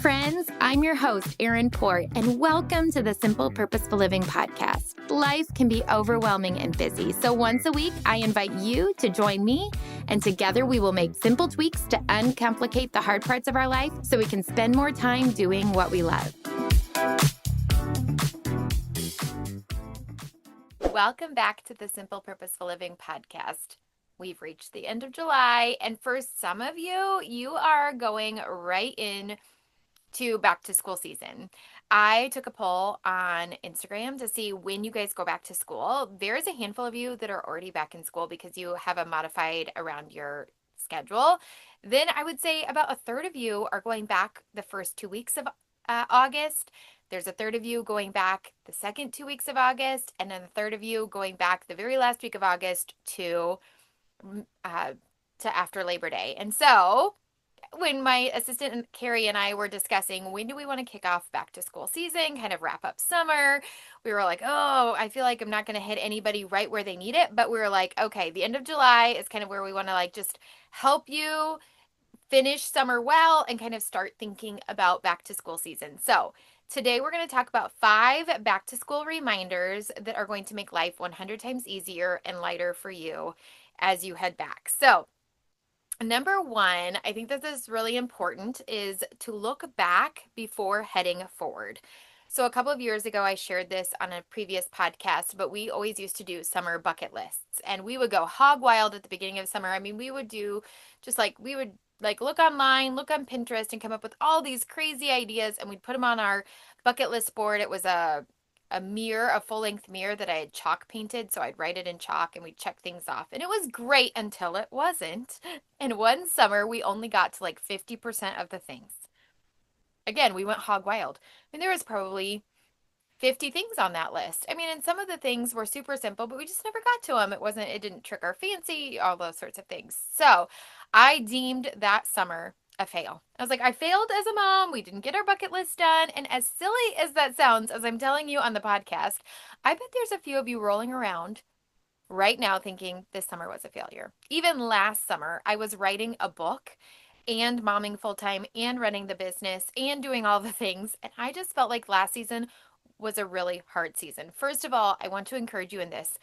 friends. I'm your host, Erin Port, and welcome to the Simple Purposeful Living podcast. Life can be overwhelming and busy, so once a week, I invite you to join me, and together we will make simple tweaks to uncomplicate the hard parts of our life so we can spend more time doing what we love. Welcome back to the Simple Purposeful Living podcast. We've reached the end of July, and for some of you, you are going right in to back to school season. I took a poll on Instagram to see when you guys go back to school. There's a handful of you that are already back in school because you have a modified around your schedule. Then I would say about a third of you are going back the first 2 weeks of August. There's a third of you going back the second 2 weeks of August, and then a third of you going back the very last week of August to after Labor Day. And so when my assistant Carrie and I were discussing when do we want to kick off back to school season, kind of wrap up summer, we were like, oh, I feel like I'm not going to hit anybody right where they need it. But we were like, okay, the end of July is kind of where we want to like just help you finish summer well and kind of start thinking about back to school season. So today we're going to talk about 5 back to school reminders that are going to make life 100 times easier and lighter for you as you head back. So number 1, I think that this is really important, is to look back before heading forward. So a couple of years ago, I shared this on a previous podcast, but we always used to do summer bucket lists, and we would go hog wild at the beginning of summer. I mean, we would do just like, we would like look online, look on Pinterest, and come up with all these crazy ideas, and we'd put them on our bucket list board. It was a mirror, a full-length mirror that I had chalk painted, so I'd write it in chalk and we'd check things off. And it was great until it wasn't. And one summer, we only got to like 50% of the things. Again, we went hog wild. I mean, there was probably 50 things on that list. I mean, and some of the things were super simple, but we just never got to them. It didn't trick our fancy, all those sorts of things. So I deemed that summer a fail. I was like, I failed as a mom. We didn't get our bucket list done. And as silly as that sounds, as I'm telling you on the podcast, I bet there's a few of you rolling around right now thinking this summer was a failure. Even last summer, I was writing a book and momming full-time and running the business and doing all the things. And I just felt like last season was a really hard season. First of all, I want to encourage you in this,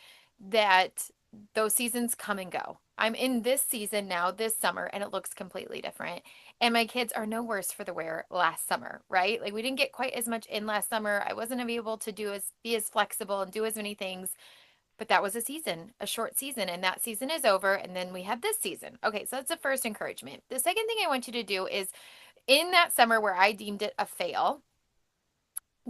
that those seasons come and go. I'm in this season now, this summer, and it looks completely different. And my kids are no worse for the wear last summer, right? Like we didn't get quite as much in last summer. I wasn't able to be as flexible and do as many things. But that was a season, a short season, and that season is over. And then we have this season. Okay, so that's the first encouragement. The second thing I want you to do is in that summer where I deemed it a fail,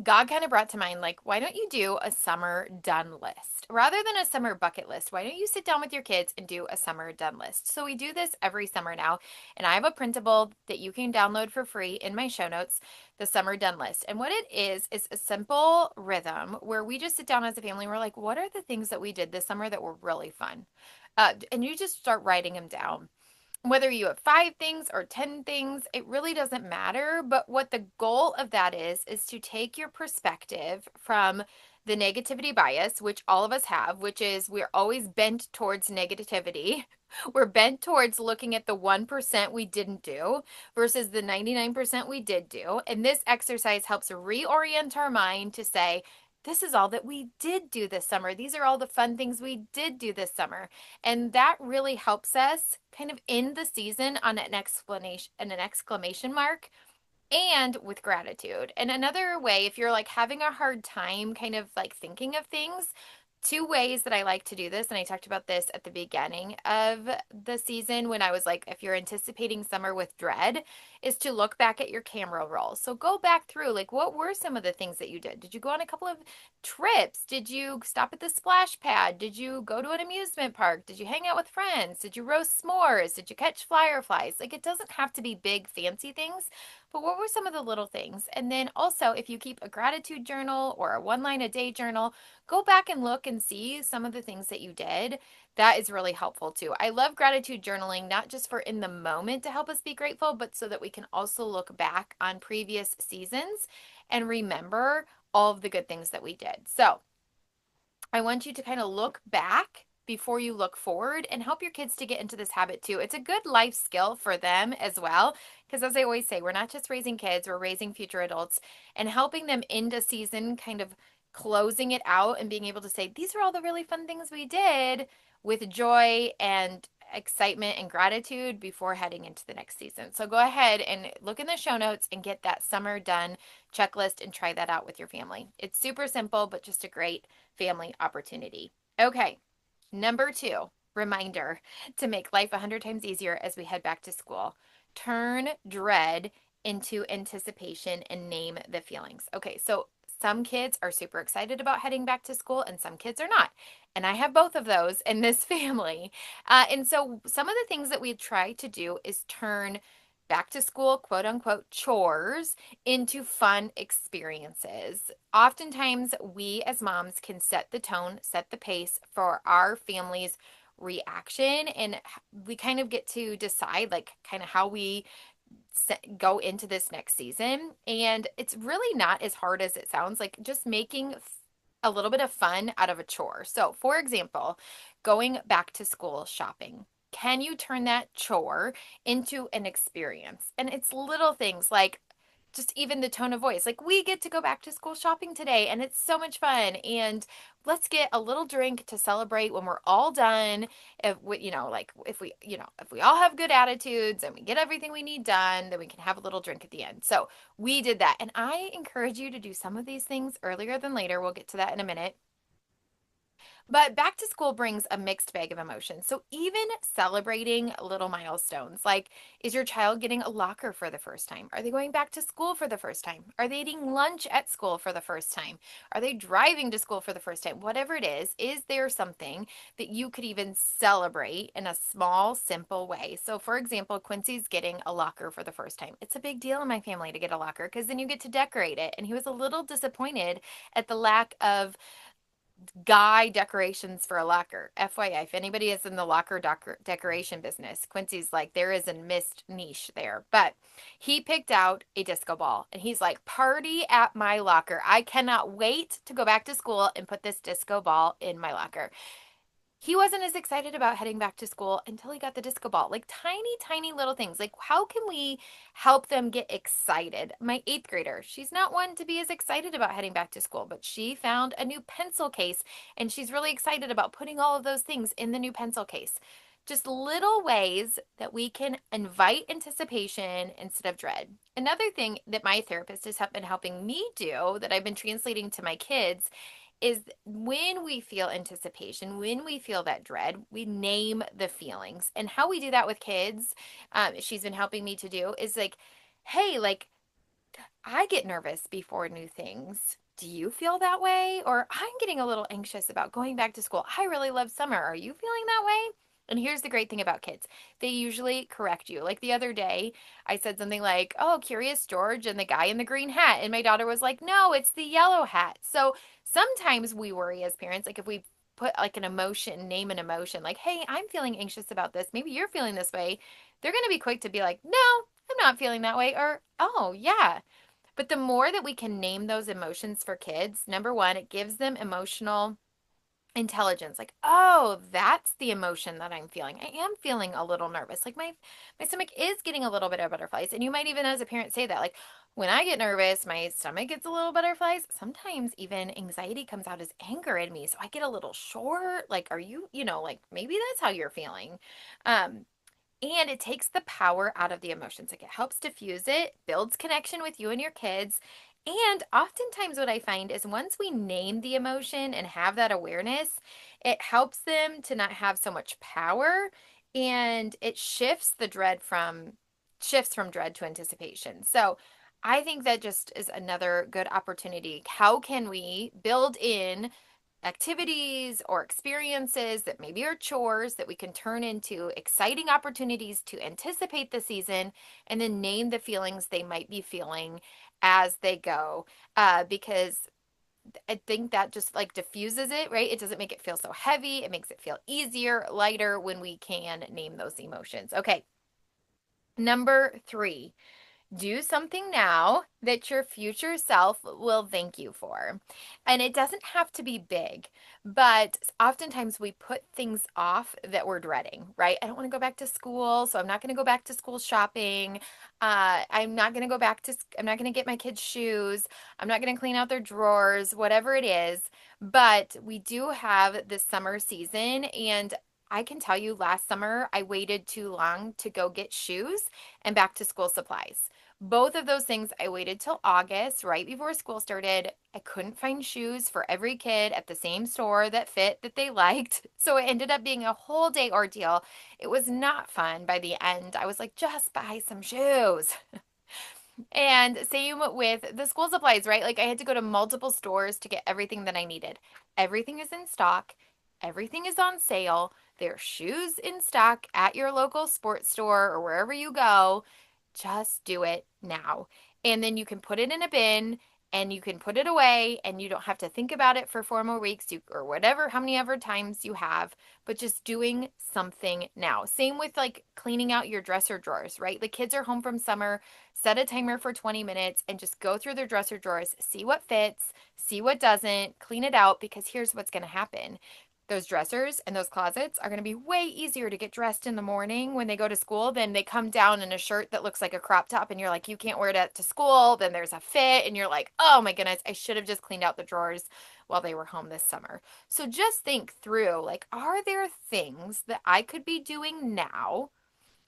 God kind of brought to mind, like, why don't you do a summer done list? Rather than a summer bucket list, why don't you sit down with your kids and do a summer done list? So we do this every summer now, and I have a printable that you can download for free in my show notes, the summer done list. And what it is a simple rhythm where we just sit down as a family and we're like, what are the things that we did this summer that were really fun? And you just start writing them down. Whether you have 5 things or 10 things, it really doesn't matter. But what the goal of that is to take your perspective from the negativity bias, which all of us have, which is we're always bent towards negativity. We're bent towards looking at the 1% we didn't do versus the 99% we did do. And this exercise helps reorient our mind to say, this is all that we did do this summer. These are all the fun things we did do this summer. And that really helps us kind of end the season on an exclamation mark and with gratitude. And another way, if you're like having a hard time kind of like thinking of things, 2 ways that I like to do this, and I talked about this at the beginning of the season when I was like, if you're anticipating summer with dread, is to look back at your camera roll. So go back through, like, what were some of the things that you did? Did you go on a couple of trips? Did you stop at the splash pad? Did you go to an amusement park? Did you hang out with friends? Did you roast s'mores? Did you catch fireflies? Like, it doesn't have to be big, fancy things, but what were some of the little things? And then also, if you keep a gratitude journal or a 1-line-a-day journal, go back and look and see some of the things that you did. That is really helpful too. I love gratitude journaling, not just for in the moment to help us be grateful, but so that we can also look back on previous seasons and remember all of the good things that we did. So I want you to kind of look back before you look forward and help your kids to get into this habit too. It's a good life skill for them as well. Because as I always say, we're not just raising kids, we're raising future adults and helping them into season, kind of closing it out and being able to say, these are all the really fun things we did with joy and excitement and gratitude before heading into the next season. So go ahead and look in the show notes and get that summer done checklist and try that out with your family. It's super simple, but just a great family opportunity. Okay, number 2, reminder to make life 100 times easier as we head back to school. Turn dread into anticipation and name the feelings. Okay, so some kids are super excited about heading back to school and some kids are not. And I have both of those in this family. And so some of the things that we try to do is turn back to school, quote unquote, chores into fun experiences. Oftentimes, we as moms can set the tone, set the pace for our family's reaction, and we kind of get to decide, like, kind of how we go into this next season. And it's really not as hard as it sounds, like just making a little bit of fun out of a chore. So, for example, going back to school shopping. Can you turn that chore into an experience? And it's little things like just even the tone of voice. Like, we get to go back to school shopping today and it's so much fun. And let's get a little drink to celebrate when we're all done. If we, like if we all have good attitudes and we get everything we need done, then we can have a little drink at the end. So we did that. And I encourage you to do some of these things earlier than later. We'll get to that in a minute. But back to school brings a mixed bag of emotions. So even celebrating little milestones, like, is your child getting a locker for the first time? Are they going back to school for the first time? Are they eating lunch at school for the first time? Are they driving to school for the first time? Whatever it is there something that you could even celebrate in a small, simple way? So for example, Quincy's getting a locker for the first time. It's a big deal in my family to get a locker because then you get to decorate it. And he was a little disappointed at the lack of guy decorations for a locker. FYI, if anybody is in the locker decoration business, Quincy's like, there is a missed niche there. But he picked out a disco ball and he's like, party at my locker. I cannot wait to go back to school and put this disco ball in my locker. He wasn't as excited about heading back to school until he got the disco ball. Like tiny, tiny little things. Like, how can we help them get excited? My 8th grader, she's not one to be as excited about heading back to school, but she found a new pencil case and she's really excited about putting all of those things in the new pencil case. Just little ways that we can invite anticipation instead of dread. Another thing that my therapist has been helping me do that I've been translating to my kids is when we feel anticipation, when we feel that dread, we name the feelings. And how we do that with kids, she's been helping me to do is like, hey, like, I get nervous before new things. Do you feel that way? Or I'm getting a little anxious about going back to school. I really love summer. Are you feeling that way? And here's the great thing about kids. They usually correct you. Like the other day, I said something like, oh, Curious George and the guy in the green hat. And my daughter was like, no, it's the yellow hat. So sometimes we worry as parents, like if we put like an emotion, name an emotion, like, hey, I'm feeling anxious about this. Maybe you're feeling this way. They're going to be quick to be like, no, I'm not feeling that way. Or, oh, yeah. But the more that we can name those emotions for kids, number one, it gives them emotional intelligence. Like, oh, that's the emotion that I'm feeling. I am feeling a little nervous. Like my stomach is getting a little bit of butterflies. And you might even as a parent say that, like, when I get nervous, my stomach gets a little butterflies. Sometimes even anxiety comes out as anger in me. So I get a little short. Like, are you, like maybe that's how you're feeling. And it takes the power out of the emotions. Like, it helps diffuse it, builds connection with you and your kids. And oftentimes, what I find is once we name the emotion and have that awareness, it helps them to not have so much power, and it shifts from dread to anticipation. So I think that just is another good opportunity. How can we build in activities or experiences that maybe are chores that we can turn into exciting opportunities to anticipate the season and then name the feelings they might be feeling as they go? Because I think that just like diffuses it, right? It doesn't make it feel so heavy. It makes it feel easier, lighter when we can name those emotions. Okay. Number 3, Do something now that your future self will thank you for. And it doesn't have to be big, but oftentimes we put things off that we're dreading, right? I don't want to go back to school, so I'm not going to go back to school shopping. I'm not going to go back to, I'm not going to get my kids' shoes. I'm not going to clean out their drawers, whatever it is. But we do have this summer season, and I can tell you last summer I waited too long to go get shoes and back to school supplies. Both of those things, I waited till August, right before school started. I couldn't find shoes for every kid at the same store that fit that they liked. So it ended up being a whole day ordeal. It was not fun by the end. I was like, just buy some shoes. And same with the school supplies, right? Like I had to go to multiple stores to get everything that I needed. Everything is in stock, everything is on sale. There are shoes in stock at your local sports store or wherever you go. Just do it now. And then you can put it in a bin and you can put it away and you don't have to think about it for 4 more weeks or whatever, how many ever times you have, but just doing something now. Same with like cleaning out your dresser drawers, right? The kids are home from summer, set a timer for 20 minutes and just go through their dresser drawers, see what fits, see what doesn't, clean it out because here's what's going to happen. Those dressers and those closets are going to be way easier to get dressed in the morning when they go to school than they come down in a shirt that looks like a crop top and you're like, you can't wear that to school. Then there's a fit and you're like, oh my goodness, I should have just cleaned out the drawers while they were home this summer. So just think through like, are there things that I could be doing now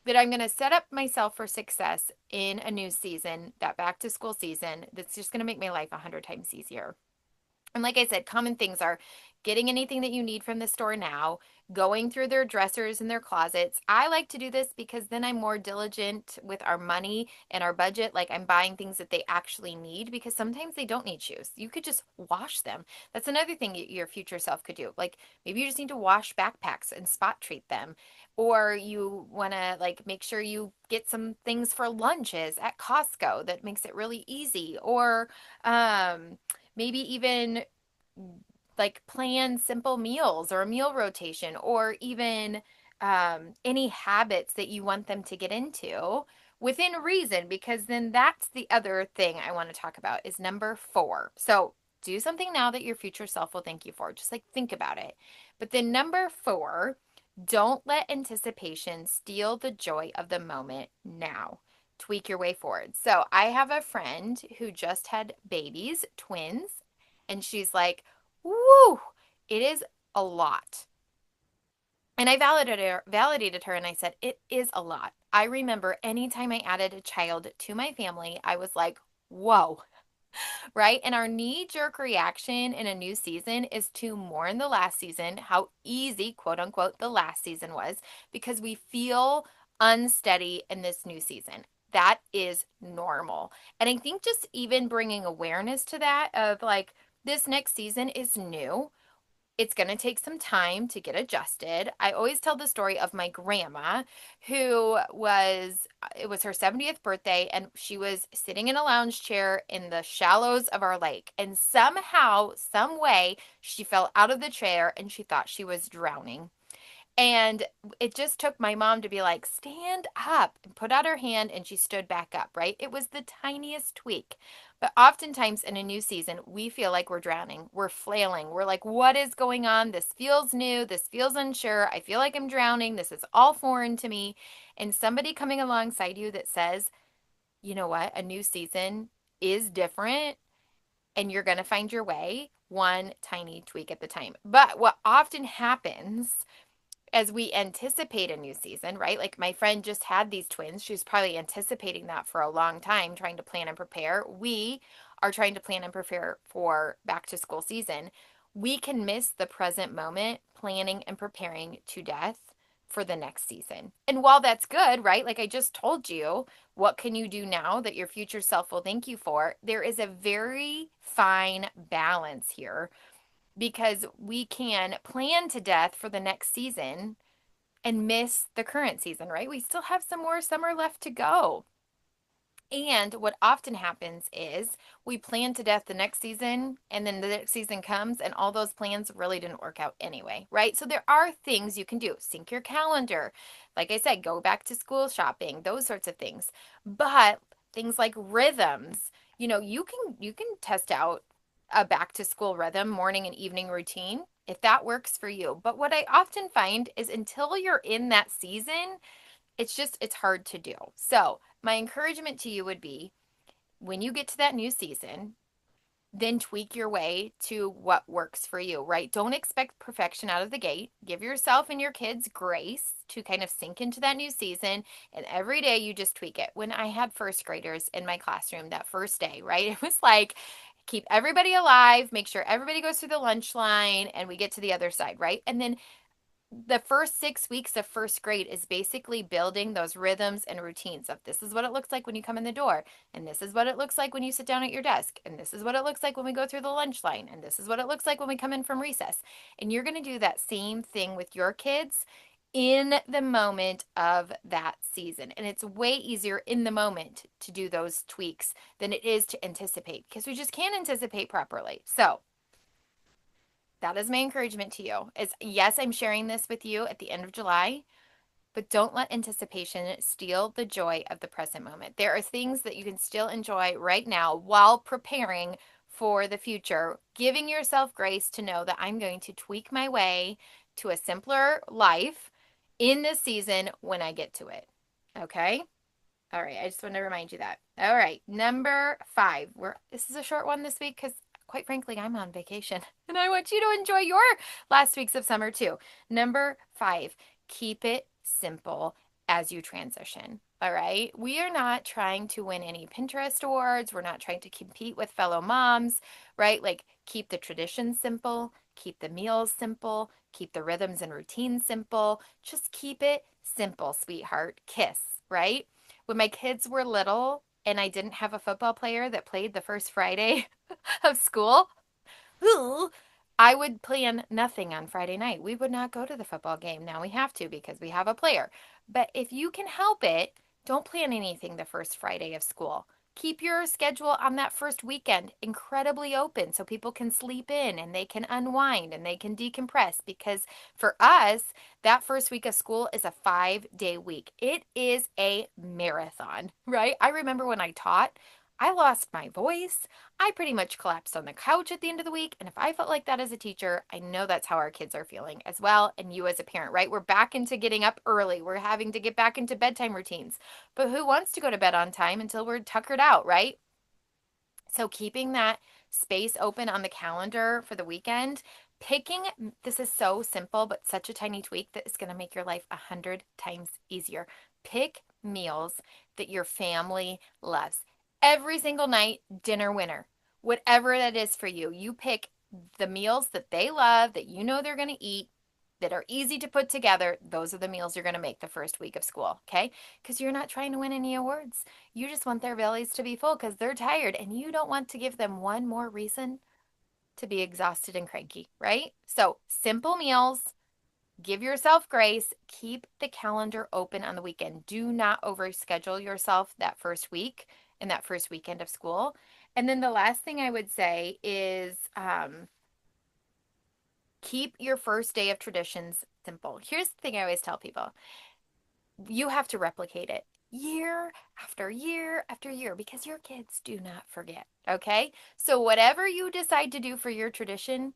that I'm going to set up myself for success in a new season, that back to school season, that's just going to make my life 100 times easier? And like I said, common things are getting anything that you need from the store now, going through their dressers and their closets. I like to do this because then I'm more diligent with our money and our budget. Like I'm buying things that they actually need because sometimes they don't need shoes. You could just wash them. That's another thing your future self could do. Like maybe you just need to wash backpacks and spot treat them. Or you want to like make sure you get some things for lunches at Costco that makes it really easy. Or maybe even like plan simple meals or a meal rotation or even any habits that you want them to get into within reason, because then that's the other thing I want to talk about is number 4. So do something now that your future self will thank you for. Just like think about it. But then number 4, don't let anticipation steal the joy of the moment now. Tweak your way forward. So I have a friend who just had babies, twins, and she's like, woo, it is a lot. And I validated her and I said, it is a lot. I remember anytime I added a child to my family, I was like, whoa, right? And our knee jerk reaction in a new season is to mourn the last season, how easy, quote unquote, the last season was, because we feel unsteady in this new season. That is normal. And I think just even bringing awareness to that of like, this next season is new. It's going to take some time to get adjusted. I always tell the story of my grandma who it was her 70th birthday and she was sitting in a lounge chair in the shallows of our lake. And somehow, some way, she fell out of the chair and she thought she was drowning. And it just took my mom to be like, stand up and put out her hand. And she stood back up, right? It was the tiniest tweak. But oftentimes in a new season, we feel like we're drowning. We're flailing. We're like, what is going on? This feels new. This feels unsure. I feel like I'm drowning. This is all foreign to me. And somebody coming alongside you that says, you know what? A new season is different and you're going to find your way one tiny tweak at the time. But what often happens as we anticipate a new season, right? Like my friend just had these twins. She's probably anticipating that for a long time, trying to plan and prepare. We are trying to plan and prepare for back to school season. We can miss the present moment planning and preparing to death for the next season. And while that's good, right? Like I just told you, what can you do now that your future self will thank you for? There is a very fine balance here because we can plan to death for the next season and miss the current season, right? We still have some more summer left to go. And what often happens is we plan to death the next season, and then the next season comes, and all those plans really didn't work out anyway, right? So there are things you can do. Sync your calendar. Like I said, go back to school shopping, those sorts of things. But things like rhythms. You can test out a back to school rhythm, morning and evening routine, if that works for you. But what I often find is until you're in that season, it's hard to do. So, my encouragement to you would be when you get to that new season, then tweak your way to what works for you, right? Don't expect perfection out of the gate. Give yourself and your kids grace to kind of sink into that new season. And every day you just tweak it. When I had first graders in my classroom that first day, right? It was like, keep everybody alive, make sure everybody goes through the lunch line, and we get to the other side, right? And then the first 6 weeks of first grade is basically building those rhythms and routines of this is what it looks like when you come in the door, and this is what it looks like when you sit down at your desk, and this is what it looks like when we go through the lunch line, and this is what it looks like when we come in from recess. And you're going to do that same thing with your kids in the moment of that season. And it's way easier in the moment to do those tweaks than it is to anticipate, because we just can't anticipate properly. So, that is my encouragement to you is yes, I'm sharing this with you at the end of July, but don't let anticipation steal the joy of the present moment. There are things that you can still enjoy right now while preparing for the future, giving yourself grace to know that I'm going to tweak my way to a simpler life in this season when I get to it. Okay? All right, I just want to remind you that. All right, number 5. This is a short one this week because quite frankly, I'm on vacation and I want you to enjoy your last weeks of summer too. Number 5, keep it simple as you transition. All right. We are not trying to win any Pinterest awards. We're not trying to compete with fellow moms, right? Like, keep the traditions simple, keep the meals simple, keep the rhythms and routines simple. Just keep it simple, sweetheart. Kiss, right? When my kids were little and I didn't have a football player that played the first Friday of school, I would plan nothing on Friday night. We would not go to the football game. Now we have to because we have a player. But if you can help it, don't plan anything the first Friday of school. Keep your schedule on that first weekend incredibly open so people can sleep in and they can unwind and they can decompress. Because for us, that first week of school is a 5-day week. It is a marathon, right? I remember when I taught, I lost my voice. I pretty much collapsed on the couch at the end of the week. And if I felt like that as a teacher, I know that's how our kids are feeling as well. And you as a parent, right? We're back into getting up early. We're having to get back into bedtime routines. But who wants to go to bed on time until we're tuckered out, right? So keeping that space open on the calendar for the weekend, this is so simple, but such a tiny tweak that is going to make your life 100 times easier. Pick meals that your family loves. Every single night, dinner winner. Whatever that is for you, you pick the meals that they love, that you know they're going to eat, that are easy to put together. Those are the meals you're going to make the first week of school, okay? Because you're not trying to win any awards. You just want their bellies to be full because they're tired and you don't want to give them one more reason to be exhausted and cranky, right? So, simple meals, give yourself grace, keep the calendar open on the weekend. Do not overschedule yourself that first week and that first weekend of school. And then the last thing I would say is keep your first day of traditions simple. Here's the thing I always tell people: you have to replicate it year after year after year because your kids do not forget. Okay. So, whatever you decide to do for your tradition,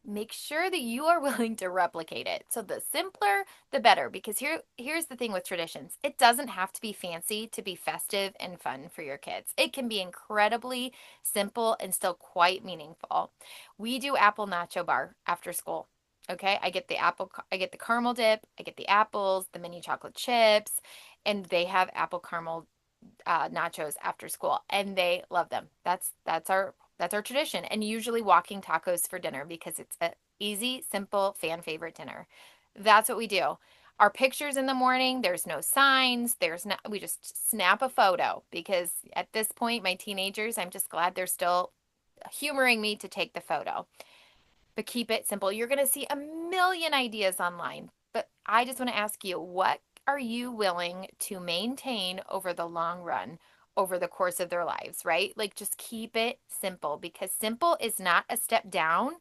make sure that you are willing to replicate it. So, the simpler, the better. Because here's the thing with traditions: it doesn't have to be fancy to be festive and fun for your kids. It can be incredibly simple and still quite meaningful. We do apple nacho bar after school. Okay, I get the caramel dip, I get the apples, the mini chocolate chips, and they have apple caramel nachos after school, and they love them. That's our tradition, and usually walking tacos for dinner because it's a easy, simple, fan favorite dinner. That's what we do. Our pictures in the morning, there's no signs, we just snap a photo because at this point, my teenagers, I'm just glad they're still humoring me to take the photo. But keep it simple. You're going to see a million ideas online. But I just want to ask you, what are you willing to maintain over the long run, over the course of their lives, right? Like, just keep it simple because simple is not a step down.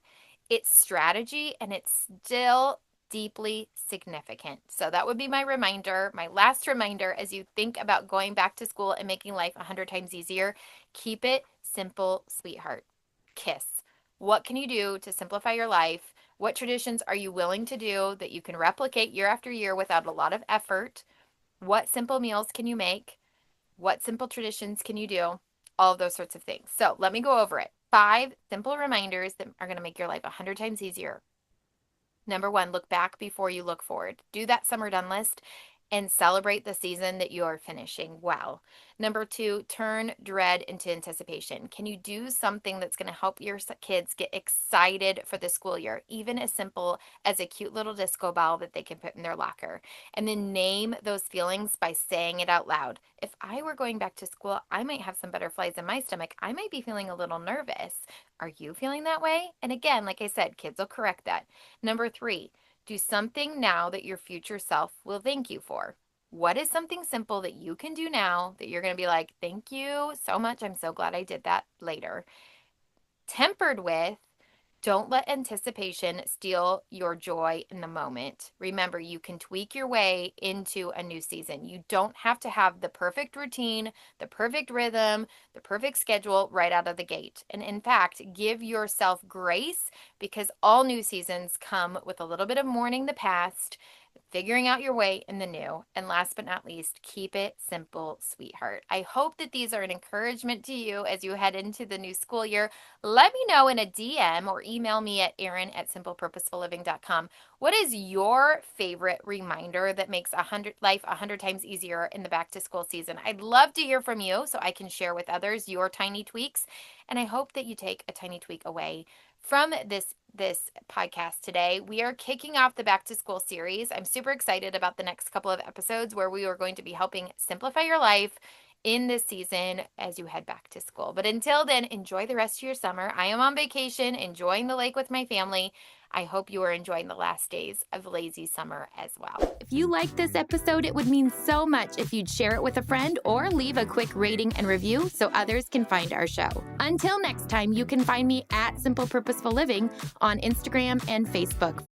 It's strategy and it's still deeply significant. So that would be my reminder, my last reminder as you think about going back to school and making life 100 times easier. Keep it simple, sweetheart. KISS. What can you do to simplify your life? What traditions are you willing to do that you can replicate year after year without a lot of effort? What simple meals can you make? What simple traditions can you do? All of those sorts of things. So let me go over it. 5 simple reminders that are going to make your life 100 times easier. Number 1, look back before you look forward. Do that summer done list and celebrate the season that you're finishing well. Number 2, turn dread into anticipation. Can you do something that's going to help your kids get excited for the school year, even as simple as a cute little disco ball that they can put in their locker? And then name those feelings by saying it out loud. If I were going back to school, I might have some butterflies in my stomach. I might be feeling a little nervous. Are you feeling that way? And again, like I said, kids will correct that. Number 3, do something now that your future self will thank you for. What is something simple that you can do now that you're going to be like, thank you so much. I'm so glad I did that later. Tempered with, don't let anticipation steal your joy in the moment. Remember, you can tweak your way into a new season. You don't have to have the perfect routine, the perfect rhythm, the perfect schedule right out of the gate. And in fact, give yourself grace because all new seasons come with a little bit of mourning the past, figuring out your way in the new. And last but not least, keep it simple, sweetheart. I hope that these are an encouragement to you as you head into the new school year. Let me know in a DM or email me at erin@simplepurposefulliving.com. What is your favorite reminder that makes life 100 times easier in the back to school season? I'd love to hear from you so I can share with others your tiny tweaks. And I hope that you take a tiny tweak away from this podcast today. We are kicking off the back to school series. I'm super excited about the next couple of episodes where we are going to be helping simplify your life in this season as you head back to school. But until then, enjoy the rest of your summer. I am on vacation, enjoying the lake with my family. I hope you are enjoying the last days of lazy summer as well. If you liked this episode, it would mean so much if you'd share it with a friend or leave a quick rating and review so others can find our show. Until next time, you can find me at Simple Purposeful Living on Instagram and Facebook.